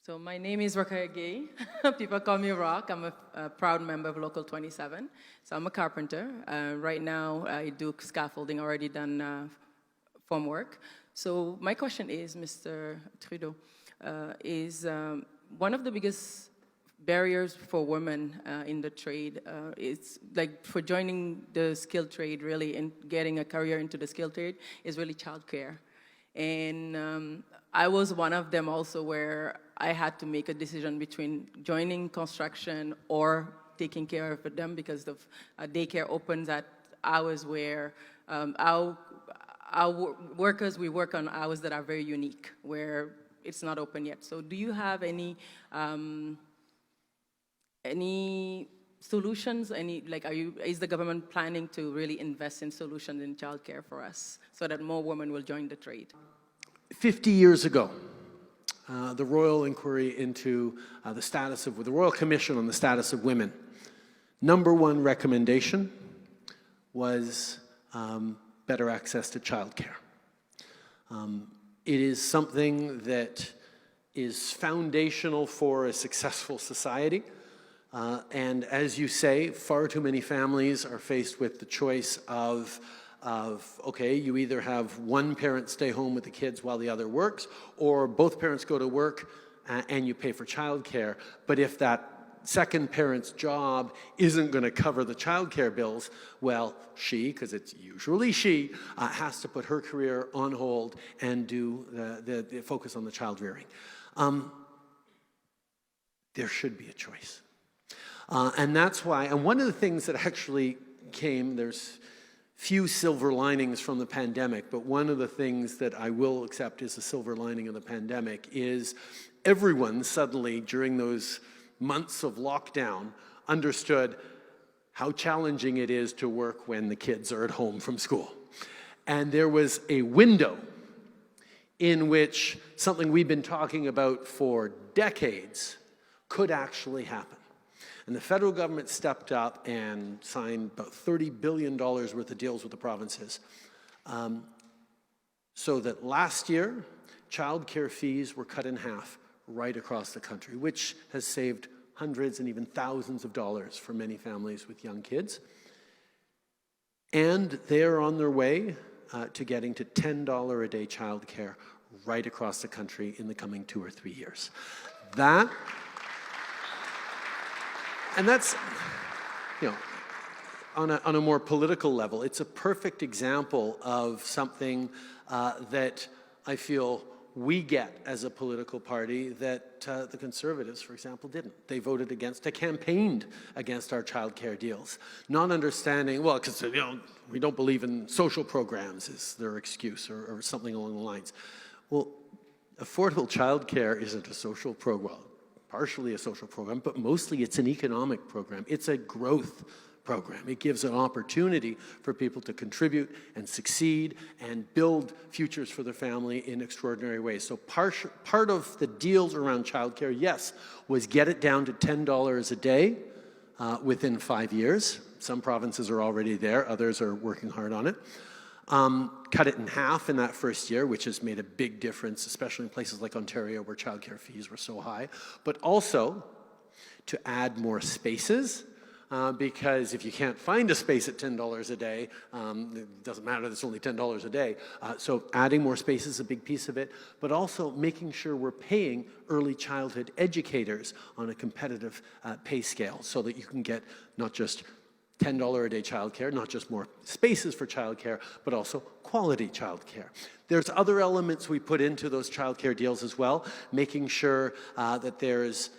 So my name is Rakaya Gay. People call me Rock. I'm a proud member of Local 27. So I'm a carpenter. Right now I do scaffolding, already done form work. So my question is, Mr. Trudeau, is one of the biggest barriers for women in the trade, it's like for joining the skilled trade really and getting a career into the skilled trade is really childcare. And I was one of them also where I had to make a decision between joining construction or taking care of them because of daycare opens at hours where our workers, we work on hours that are very unique, where it's not open yet. So do you have any solutions? Is the government planning to really invest in solutions in childcare for us so that more women will join the trade? 50 years ago, the Royal Inquiry into the Royal Commission on the Status of Women, #1 recommendation was better access to childcare. It is something that is foundational for a successful society. And as you say, far too many families are faced with the choice of okay, you either have one parent stay home with the kids while the other works, or both parents go to work and you pay for childcare. But if that second parent's job isn't going to cover the childcare bills, well, she, because it's usually she, has to put her career on hold and do the focus on the child rearing. There should be a choice. And that's why, and one of the things that actually came, there's few silver linings from the pandemic, but one of the things that I will accept is a silver lining of the pandemic is everyone suddenly, during those months of lockdown, understood how challenging it is to work when the kids are at home from school. And there was a window in which something we've been talking about for decades could actually happen. And the federal government stepped up and signed about $30 billion worth of deals with the provinces. So that last year, childcare fees were cut in half right across the country, which has saved hundreds and even thousands of dollars for many families with young kids. And they are on their way to getting to $10 a day childcare right across the country in the coming 2 or 3 years. And that's, you know, on a more political level, it's a perfect example of something that I feel we get as a political party that the Conservatives, for example, didn't. They voted against, they campaigned against our childcare deals, not understanding, well, because, you know, we don't believe in social programs is their excuse or something along the lines. Well, affordable childcare isn't a social program. Partially a social program, but mostly it's an economic program. It's a growth program. It gives an opportunity for people to contribute and succeed and build futures for their family in extraordinary ways. So part of the deals around childcare, yes, was get it down to $10 a day within 5 years. Some provinces are already there, others are working hard on it. Cut it in half in that first year, which has made a big difference, especially in places like Ontario where childcare fees were so high, but also to add more spaces, because if you can't find a space at $10 a day, it doesn't matter, it's only $10 a day. So adding more space is a big piece of it, but also making sure we're paying early childhood educators on a competitive pay scale so that you can get not just $10 a day childcare, not just more spaces for childcare, but also quality childcare. There's other elements we put into those childcare deals as well, making sure that there's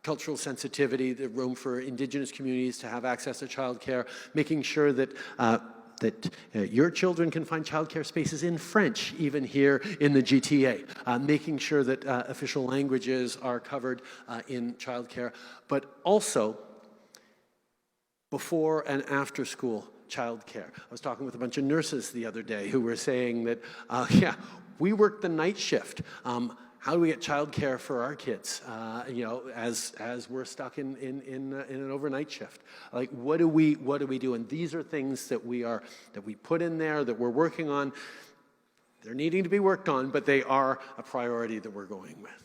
cultural sensitivity, the room for Indigenous communities to have access to childcare, making sure that your children can find childcare spaces in French, even here in the GTA, making sure that official languages are covered in childcare, but also before and after school childcare. I was talking with a bunch of nurses the other day who were saying that, yeah, we work the night shift. How do we get childcare for our kids? You know, as we're stuck in an overnight shift. Like, what do we do? And these are things that we put in there, that we're working on. They're needing to be worked on, but they are a priority that we're going with.